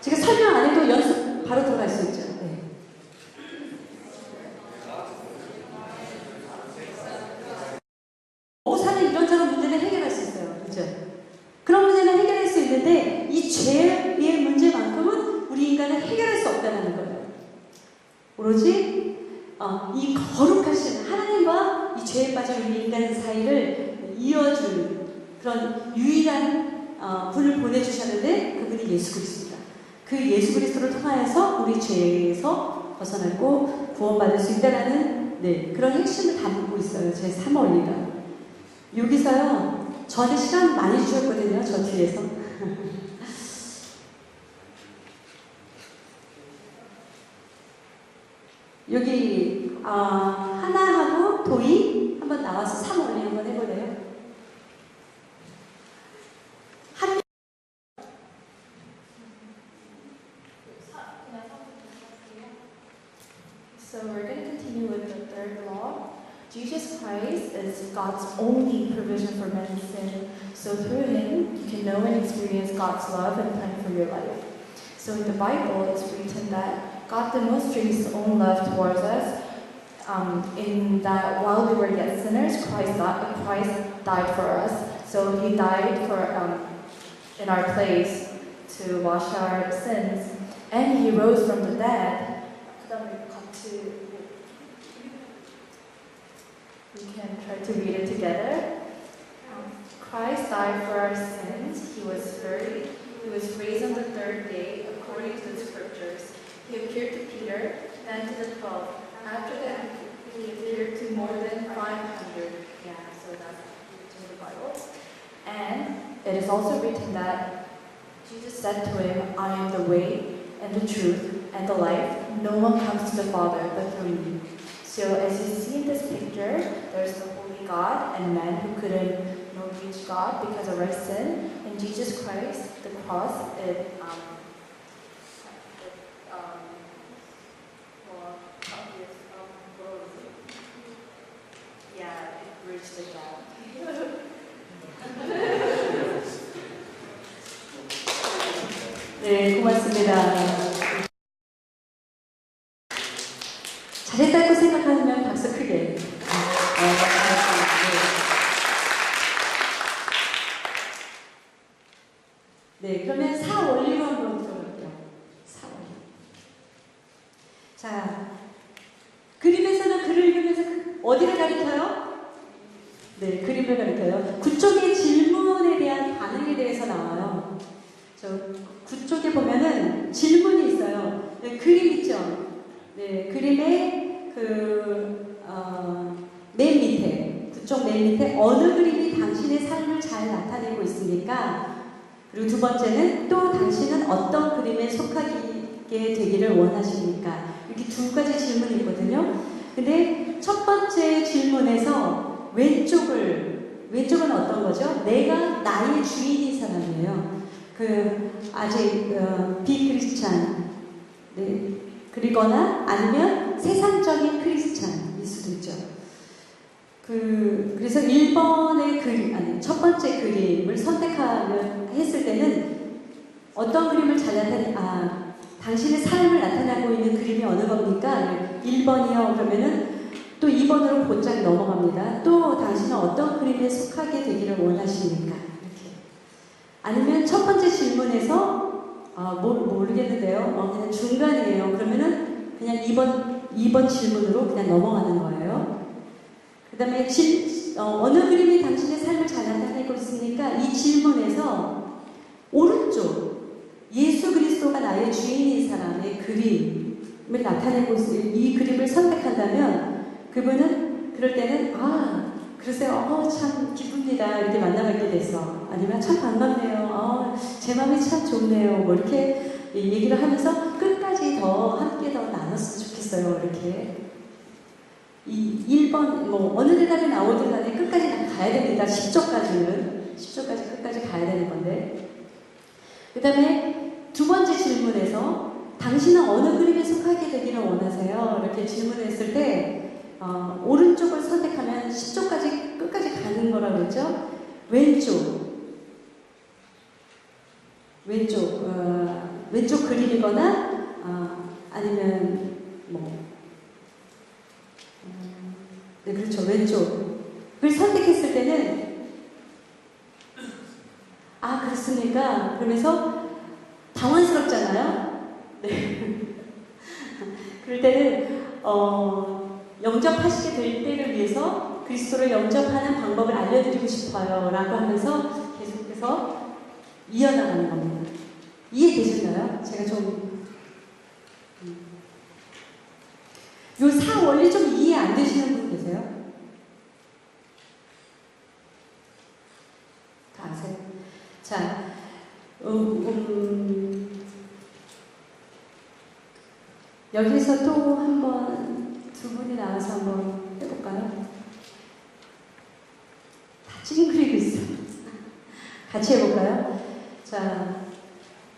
제가 설명 안 해도 연습 바로 들어갈 수 있죠. 네. 사는 이런저런 문제는 해결할 수 있어요. 그렇죠? 그런 문제는 해결할 수 있는데 이 죄의 문제만큼은 우리 인간은 해결할 수 없다는 거예요. 오로지 이 거룩하신 하나님과 이 죄에 빠진 우리 인간 사이를 이어줄 그런 유일한 분을 보내주셨는데 그분이 예수 그리스도다. 그 예수 그리스도를 통하여서 우리 죄에서 벗어나고 구원받을 수 있다는 그런 핵심을 담고 있어요. 제 3월리가. 여기서요, 저한테 시간 많이 주셨거든요, 저 뒤에서. 여기, 하나하고 도이 한번 나와서 3월리 한번 해볼래요? So we're going to continue with the third law. Jesus Christ is God's only provision for man's sin. So through Him, you can know and experience God's love and plan for your life. So in the Bible, it's written that God demonstrates His own love towards us in that while we were yet sinners, Christ died for us. So He died in our place to wash our sins. And He rose from the dead. We can try to read it together. Christ died for our sins. He was buried. He was raised on the third day, according to the scriptures. He appeared to Peter, then to the 12. After that, He appeared to more than 500. Yeah, so that's in the Bible. And it is also written that Jesus said to him, I am the way, and the truth, and the life. No one comes to the Father but through me. So as you see in this picture, there's the holy God and man who couldn't reach God because of our sin. And Jesus Christ, the cross, it bridged the gap. 네, 고맙습니다. 잘했다고 생각하면 박수 크게. 네, 그러면 4월리로 한번 들어볼게요. 4월리. 자, 그림에서는 글을 읽으면서 어디를 가리켜요? 네, 그림을 가리켜요. 그쪽의 질문에 대한 반응에 대해서 나와요. 저 그쪽에 보면은 질문이 있어요. 네, 그림 있죠? 네, 그림에 맨 밑에, 그쪽 맨 밑에 어느 그림이 당신의 삶을 잘 나타내고 있습니까? 그리고 두 번째는 또 당신은 어떤 그림에 속하게 되기를 원하십니까? 이렇게 두 가지 질문이 있거든요. 근데 첫 번째 질문에서 왼쪽은 어떤 거죠? 내가 나의 주인인 사람이에요. 아직 비크리스찬, 그리거나 아니면 세상적인 크리스찬일 수도 있죠. 그래서 1번의 그림, 아니, 첫 번째 그림을 선택하면 했을 때는 어떤 그림을 잘 당신의 삶을 나타내고 있는 그림이 어느 겁니까? 1번이요. 그러면은 또 2번으로 곧장 넘어갑니다. 또 당신은 어떤 그림에 속하게 되기를 원하십니까? 이렇게. 아니면 첫 번째 질문에서 모르겠는데요. 그냥 중간이에요. 그러면은 그냥 2번 질문으로 그냥 넘어가는 거예요. 그 다음에 어느 그림이 당신의 삶을 잘 나타내고 있습니까? 이 질문에서 오른쪽 예수 그리스도가 나의 주인인 사람의 그림을 나타내고 있어요. 이 그림을 선택한다면 그분은 그럴 때는 그러세요. 참 기쁩니다. 이렇게 만나뵙게 돼서. 아니면 참 반갑네요. 제 마음이 참 좋네요. 뭐 이렇게 얘기를 하면서 끝까지 함께 더 나눴으면 좋겠어요. 이렇게. 이 1번, 어느 대답이 나오든 간에 끝까지 가야 됩니다. 10조까지 끝까지 가야 되는 건데. 그 다음에 두 번째 질문에서 당신은 어느 그림에 속하게 되기를 원하세요? 이렇게 질문했을 때 오른쪽을 선택하면 10조까지 끝까지 가는 거라고 그랬죠? 왼쪽 그림이거나 아니면 네, 그렇죠. 왼쪽을 선택했을 때는 그렇습니까? 그러면서 당황스럽잖아요. 네. 그럴 때는 영접하시게 될 때를 위해서 그리스도를 영접하는 방법을 알려드리고 싶어요 라고 하면서 계속해서 이어나가는 겁니다. 이해되셨나요? 제가 좀 요 4원리 좀 이해 안 되시는 분 계세요? 다 아세요? 자, 여기서 또 한번 두 분이 나와서 한번 해볼까요? 다 찡그리고 있어요. 같이 해볼까요? 자,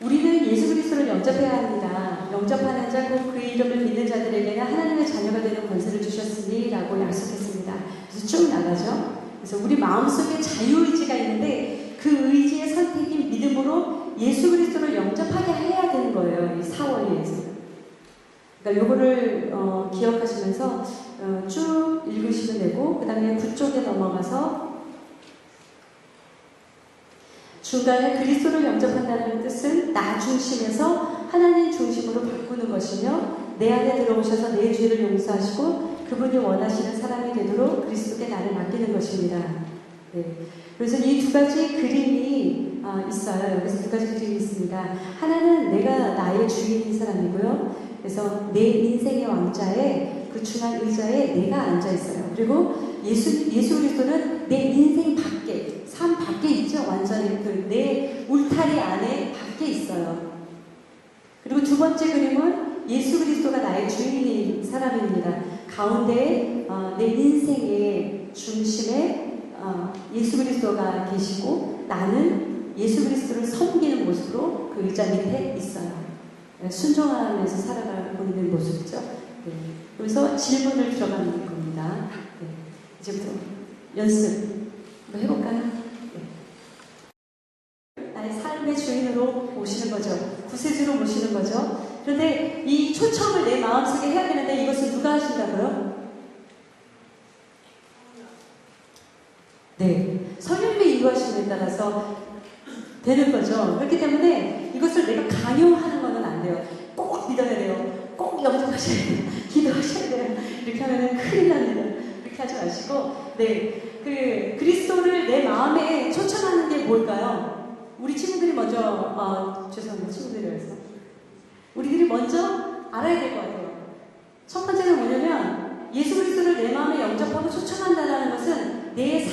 우리는 예수 그리스도를 영접해야 합니다. 영접하는 자, 곧 그 이름을 믿는 자들에게는 하나님의 자녀가 되는 권세를 주셨으니 라고 약속했습니다. 그래서 쭉 나가죠. 그래서 우리 마음속에 자유의지가 있는데 그 의지의 선택이 믿음으로 예수 그리스도를 영접하게 해야 되는 거예요. 이 4월에서. 그러니까 요거를 기억하시면서 쭉 읽으시면 되고 그 다음에 9쪽에 넘어가서 중간에 그리스도를 영접한다는 뜻은 나 중심에서 하나님 중심으로 바꾸는 것이며 내 안에 들어오셔서 내 죄를 용서하시고 그분이 원하시는 사람이 되도록 그리스도께 나를 맡기는 것입니다. 네. 그래서 이 두 가지 그림이 있어요. 여기서 두 가지 그림이 있습니다. 하나는 내가 나의 주인인 사람이고요. 그래서 내 인생의 왕자에 그 중앙 의자에 내가 앉아 있어요. 그리고 예수 그리스도는 내 인생 밖에, 삶 밖에 있죠. 완전히 내 울타리 안에 밖에 있어요. 그리고 두 번째 그림은 예수 그리스도가 나의 주인인 사람입니다. 가운데 내 인생의 중심에 예수 그리스도가 계시고 나는 예수 그리스도를 섬기는 모습으로 그 의자 밑에 있어요. 순종하면서 살아가고 있는 모습이죠. 네. 그래서 질문을 들어가는 겁니다. 네. 이제부터 연습 한번 해볼까요? 네. 나의 삶의 주인으로 모시는 거죠. 구세주로 모시는 거죠. 그런데 이 초청을 내 마음속에 해야 되는데 이것을 누가 하신다고요? 네. 성령님이 인도하심에 따라서 되는 거죠. 그렇기 때문에 이것을 내가 강요하는 것은 안 돼요. 꼭 믿어야 돼요. 꼭 영접하셔야 돼요. 기도하셔야 돼요. 이렇게 하면 큰일 납니다. 그렇게 하지 마시고, 네. 그리스도를 내 마음에 초청하는 게 뭘까요? 우리 친구들이 먼저, 죄송합니다. 친구들이라서. 우리들이 먼저 알아야 될 것 같아요. 첫 번째는 뭐냐면, 예수 그리스도를 내 마음에 영접하고 초청한다는 것은 내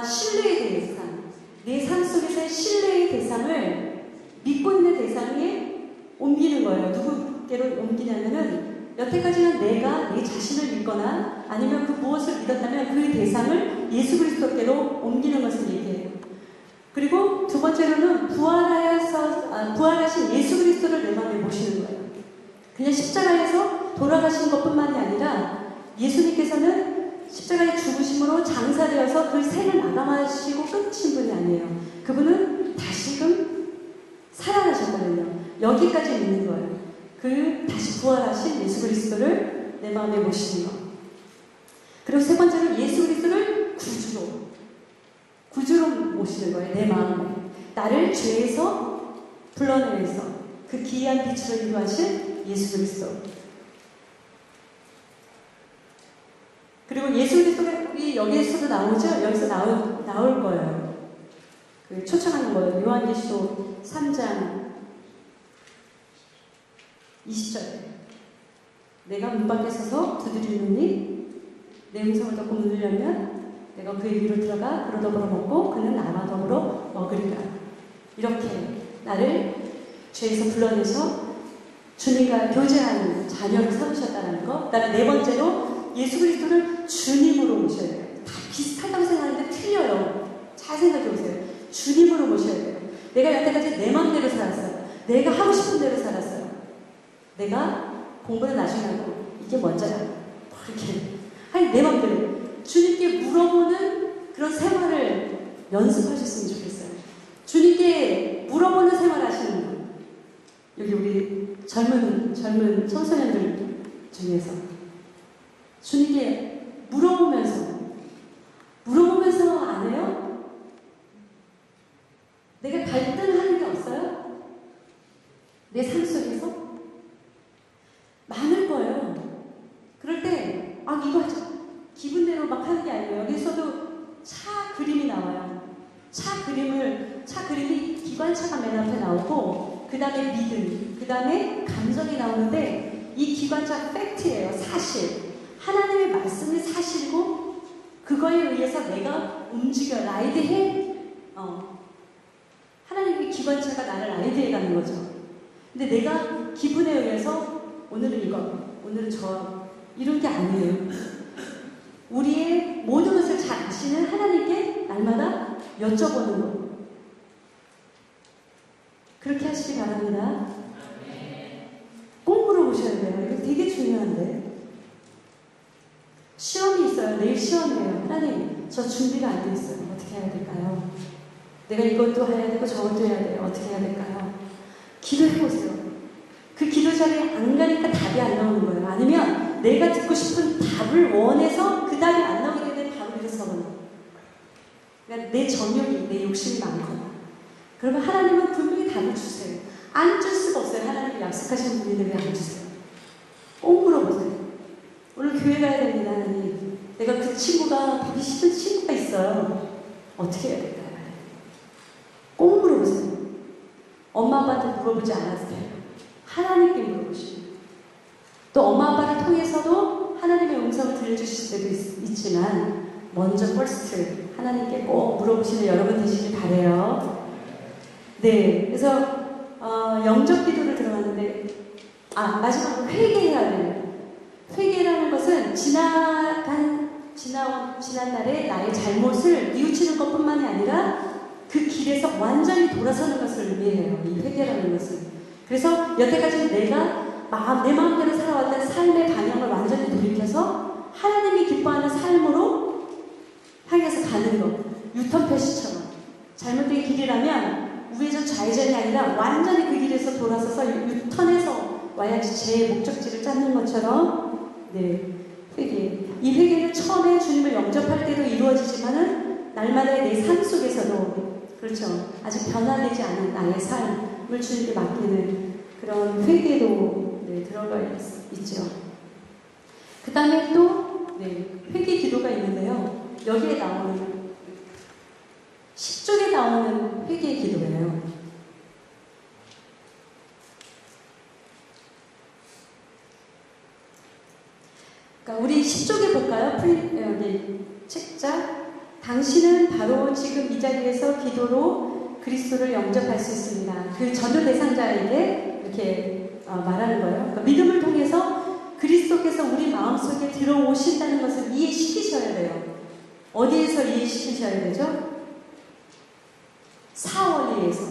신뢰의 대상, 내 삶 속에서의 신뢰의 대상을 믿고 있는 대상에 옮기는 거예요. 누구께로 옮기냐면은 여태까지는 내가 내 자신을 믿거나 아니면 그 무엇을 믿었다면 그 대상을 예수 그리스도께로 옮기는 것을 얘기해요. 그리고 두 번째로는 부활하신 예수 그리스도를 내 마음에 모시는 거예요. 그냥 십자가에서 돌아가신 것뿐만이 아니라 예수님께서는 십자가의 죽으심으로 장사되어서 그 생을 마감하시고 끝이신 분이 아니에요. 그분은 다시금 살아나셨거든요. 여기까지 있는 거예요. 그 다시 부활하신 예수 그리스도를 내 마음에 모시는 것. 그리고 세 번째로 예수 그리스도를 구주로 모시는 거예요. 내 마음에. 나를 죄에서 불러내서 그 기이한 빛으로 인도하신 예수 그리스도. 그리고 예수 그리스도가 우리 여기에서도 나오죠? 여기서 나올 거예요. 그 초청하는 거예요. 요한계시록 3장 20절에 내가 문 밖에 서서 두드리노니 내 음성을 듣고 문을 열면 내가 그의 위로 들어가 그로 더불어 먹고 그는 나와 더불어 먹으리라. 이렇게 나를 죄에서 불러내서 주님과 교제하는 자녀로 삼으셨다는 거. 그다음에 네 번째로 예수 그리스도를 주님으로 모셔야 돼요. 다 비슷하다고 생각하는데 틀려요. 잘 생각해 보세요. 주님으로 모셔야 돼요. 내가 여태까지 내 마음대로 살았어요. 내가 하고 싶은 대로 살았어요. 내가 공부는 나중에 하고 이게 먼저야. 이렇게 아니 내 마음대로 주님께 물어보는 그런 생활을 연습하셨으면 좋겠어요. 주님께 물어보는 생활 하시는 분. 여기 우리 젊은 청소년들 중에서 주님께 물어보면서 안 해요? 내가 갈등하는 게 없어요? 내 삶 속에서? 많을 거예요. 그럴 때, 이거 하자. 기분대로 막 하는 게 아니에요. 여기서도 차 그림이 나와요. 차 그림이 기관차가 맨 앞에 나오고, 그 다음에 믿음, 그 다음에 감정이 나오는데, 이 기관차 팩트예요. 사실. 하나님의 말씀이 사실이고, 그거에 의해서 내가 움직여, 라이드해. 하나님의 기관차가 나를 라이드해 가는 거죠. 근데 내가 기분에 의해서 오늘은 이거, 오늘은 저, 이런 게 아니에요. 우리의 모든 것을 잘 아시는 하나님께 날마다 여쭤보는 거. 그렇게 하시기 바랍니다. 꼭 물어보셔야 돼요. 이거 되게 중요한데. 시험이 있어요. 내일 시험이에요. 하나님, 저 준비가 안 돼 있어요. 어떻게 해야 될까요? 내가 이것도 해야 되고 저것도 해야 돼요. 어떻게 해야 될까요? 기도해보세요. 그 기도 자리에 안 가니까 답이 안 나오는 거예요. 아니면 내가 듣고 싶은 답을 원해서 그 답이 안 나오게 되면 답을 잃어서거나. 그러니까 내 정욕이, 내 욕심이 많거나. 그러면 하나님은 분명히 답을 주세요. 안 줄 수가 없어요. 하나님이 약속하신 분인데 왜 안 주세요? 꼭 물어보세요. 오늘 교회 가야 됩니다. 하나님. 내가 그 친구가 보기 싫은 친구가 있어요. 어떻게 해야 될까요? 꼭 물어보세요. 엄마 아빠한테 물어보지 않아도 돼요. 하나님께 물어보시면. 또 엄마 아빠를 통해서도 하나님의 음성을 들려주실 때도 있지만 먼저 퍼스트 하나님께 꼭 물어보시는 여러분 되시길 바래요. 네, 그래서 영접 기도를 들어갔는데 마지막으로 회개해야 돼요. 회개라는 것은 지난 날에 나의 잘못을 뉘우치는 것뿐만이 아니라 그 길에서 완전히 돌아서는 것을 의미해요. 이 회개라는 것은. 그래서 여태까지 내가 내 마음대로 살아왔던 삶의 방향을 완전히 돌이켜서 하나님이 기뻐하는 삶으로 향해서 가는 것. 유턴 표시처럼. 잘못된 길이라면 우회전 좌회전이 아니라 완전히 그 길에서 돌아서서 유턴해서 와야지 제 목적지를 찾는 것처럼 회개. 이 회개는 처음에 주님을 영접할 때도 이루어지지만은 날마다의 내 삶 속에서도 그렇죠. 아직 변화되지 않은 나의 삶을 주님께 맡기는 그런 회개도 들어가 있죠. 그 다음에 또 회개 기도가 있는데요. 여기에 나오는 10쪽에 나오는 회개 기도예요. 그러니까 우리 10쪽에 볼까요? 여기 책자. 당신은 바로 지금 이 자리에서 기도로 그리스도를 영접할 수 있습니다. 그 전도 대상자에게 이렇게 말하는 거예요. 그러니까 믿음을 통해서 그리스도께서 우리 마음속에 들어오신다는 것을 이해시키셔야 돼요. 어디에서 이해시키셔야 되죠? 사원리에서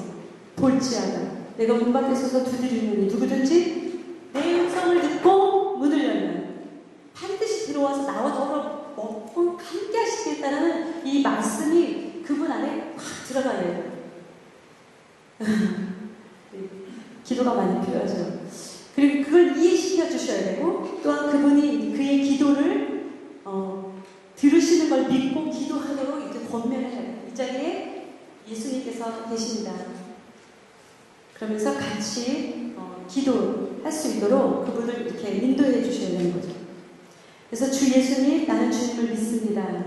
볼지어다. 내가 문 밖에 서서 두드리노니 누구든지 내 음성을 듣고 문을 열면 반드시 들어와서 나와 더불어 먹고 기도가 많이 필요하죠. 그리고 그걸 이해시켜 주셔야 되고 또한 그분이 그의 기도를 들으시는 걸 믿고 기도하도록 이렇게 권면을 해요. 이 자리에 예수님께서 계십니다. 그러면서 같이 기도할 수 있도록 그분을 이렇게 인도해 주셔야 되는 거죠. 그래서 주 예수님, 나는 주님을 믿습니다.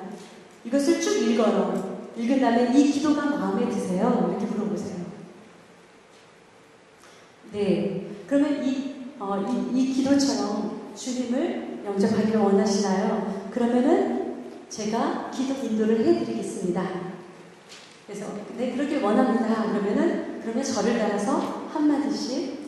이것을 쭉 읽어요. 읽은 다음에 이 기도가 마음에 드세요? 이렇게 물어보세요. 네. 그러면 이 기도처럼 주님을 영접하기를 원하시나요? 그러면은 제가 기도 인도를 해드리겠습니다. 그래서 네, 그러길 원합니다. 그러면 저를 따라서 한마디씩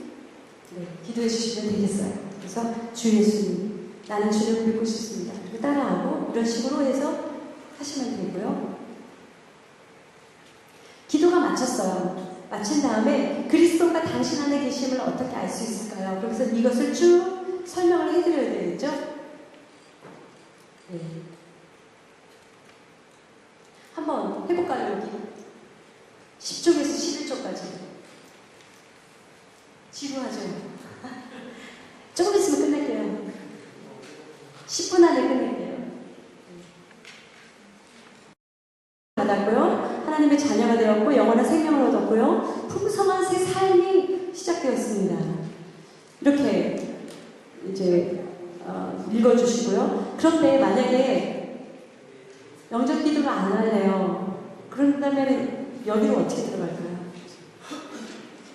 기도해 주시면 되겠어요. 그래서 주 예수님, 나는 주님을 믿고 싶습니다. 그리고 따라하고 이런 식으로 해서 하시면 되고요. 기도가 마쳤어요. 마친 다음에 그리스도가 당신 안에 계심을 어떻게 알 수 있을까요? 그래서 이것을 쭉 설명을 해드려야 되겠죠? 네. 한번 해볼까요, 여기? 10쪽에서 11쪽까지. 지루하죠? 조금 있으면 끝낼게요. 10분 안에 끝낼게요. 받았고요. 하나님의 자녀가 되었고 영원한 생명을 얻었고요. 풍성한 새 삶이 시작되었습니다. 이렇게 이제 읽어주시고요. 그런데 만약에 영접 기도를 안 할래요. 그런다면 여기로 어떻게 들어갈까요?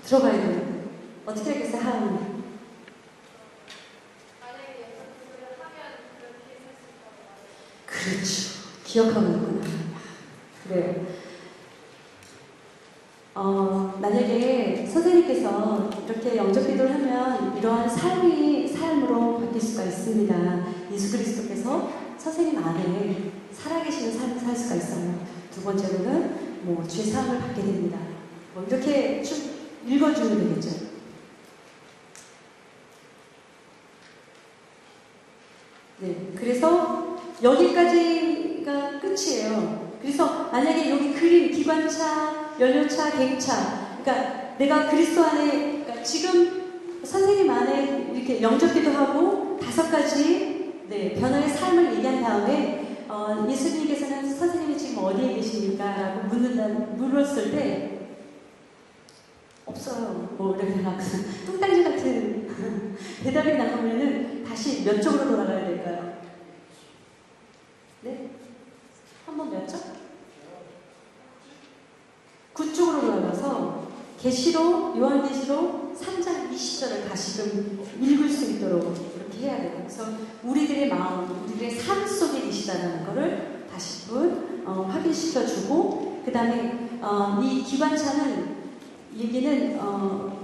들어가야 돼요. 어떻게 하겠어요? 하은이. 만약에 영접기도를 하면 그렇게 했을 그렇죠. 기억하고 있구나. 그래요. 만약에 선생님께서 이렇게 영접 기도를 하면 이러한 삶으로 바뀔 수가 있습니다. 예수 그리스도께서 선생님 안에 살아계시는 삶을 살 수가 있어요. 두 번째로는 죄사함을 받게 됩니다. 이렇게 쭉 읽어주면 되겠죠. 네, 그래서 여기까지가 끝이에요. 그래서 만약에 여기 그림, 기관차, 연료차, 객차, 그러니까 내가 그리스도 안에, 그러니까 지금 선생님 안에 이렇게 영접기도 하고 5가지 변화의 삶을 얘기한 다음에 예수님께서는 선생님이 지금 어디에 계십니까? 라고 물었을 때 없어요. 이렇게 막 뚱딴지 같은 대답이 나오면은 다시 몇 쪽으로 돌아가야 될까요? 네? 한번 몇 쪽? 9쪽으로 돌아가서 계시록, 요한계시록 3장 20절을 다시금 읽을 수 있도록 이렇게 해야 돼요. 그래서 우리들의 마음, 우리들의 삶 속에 계시다는 것을 다시 한번 확인시켜주고, 그 다음에 이 기관차는 얘기는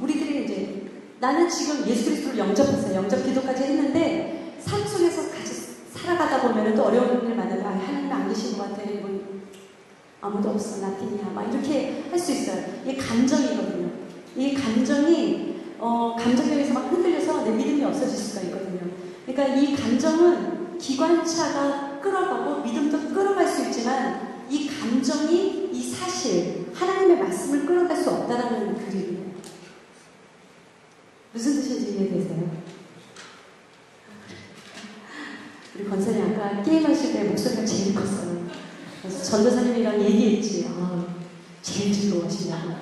우리들이 이제 나는 지금 예수 그리스도를 영접했어요. 영접 기도까지 했는데 삶 속에서 같이 살아가다 보면 또 어려운 일을 만나면 하나님 안 계신 것 같아. 이건 아무도 없어. 나띵이야. 막 이렇게 할 수 있어요. 이게 감정이거든요. 이 감정이 감정력에서 막 흔들려서 내 믿음이 없어질 수가 있거든요. 그러니까 이 감정은 기관차가 끌어가고 믿음도 끌어갈 수 있지만 이 감정이 이 사실 하나님의 말씀을 끌어갈 수 없다라는 그림이에요. 무슨 뜻인지 이해되세요? 우리 권사님 아까 게임하실 때 목소리가 제일 컸어요. 그래서 전도사님이랑 얘기했지. 제일 즐거워하시냐고.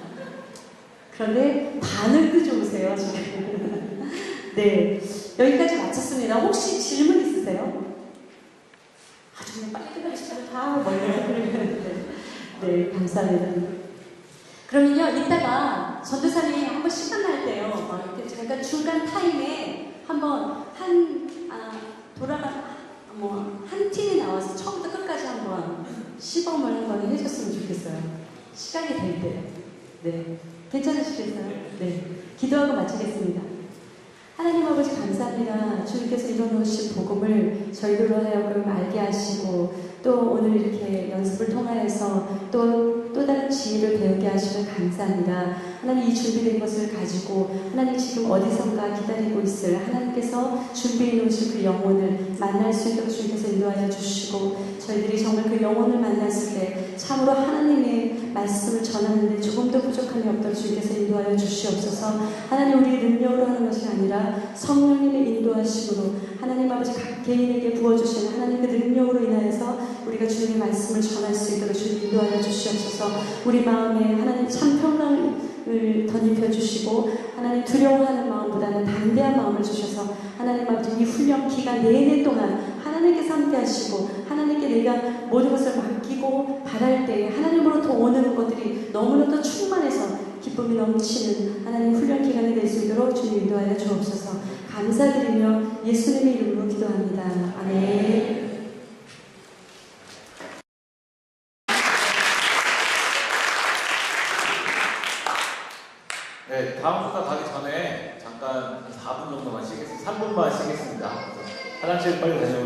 그런데 반응도 좋으세요, 지금. 네, 여기까지 마쳤습니다. 혹시 질문 있으세요? 정말 빨리 끝나고 싶어요. 다 멀리서 그러는데. 네, 감사합니다. 그러면요, 이따가 전도사님이 한번 시간 날 때요, 이렇게 잠깐 중간 타임에 한번 한 팀이 나와서 처음부터 끝까지 한번 시범을 한번 해줬으면 좋겠어요. 시간이 될 때. 네. 괜찮으시겠어요? 네. 기도하고 마치겠습니다. 하나님 아버지 감사합니다. 주님께서 이뤄놓으신 복음을 저희들로 하여금 알게 하시고 또 오늘 이렇게 연습을 통하여서 또 또 다른 지혜를 배우게 하시면 감사합니다. 하나님 이 준비된 것을 가지고 하나님 지금 어디선가 기다리고 있을 하나님께서 준비해 놓으신 그 영혼을 만날 수 있도록 주님께서 인도하여 주시고 저희들이 정말 그 영혼을 만났을 때 참으로 하나님의 말씀을 전하는데 조금 더 부족함이 없도록 주님께서 인도하여 주시옵소서. 하나님 우리 능력으로 하는 것이 아니라 성령님의 인도하심으로 하나님 아버지 각 개인에게 부어주시는 하나님 그 능력으로 인하여서 우리가 주님의 말씀을 전할 수 있도록 주님 인도하여 주시옵소서. 우리 마음에 하나님 참 평강을 덧입혀 주시고 하나님 두려워하는 마음보다는 담대한 마음을 주셔서 하나님 아버지 이 훈련 기간 내내 동안 하나님께서 함께 하시고 하나님께 내가 모든 것을 맡기고 바랄 때 하나님으로부터 오는 것들이 너무나도 충만해서 기쁨이 넘치는 하나님 훈련 기간이 될 수 있도록 주님 인도하여 주옵소서. 감사드리며 예수님의 이름으로 기도합니다. 아멘. 네, 다음 수다 가기 전에 잠깐 한 4분 정도만 쉬겠습니다. 3분만 쉬겠습니다. 화장실 빨리 다녀오세요.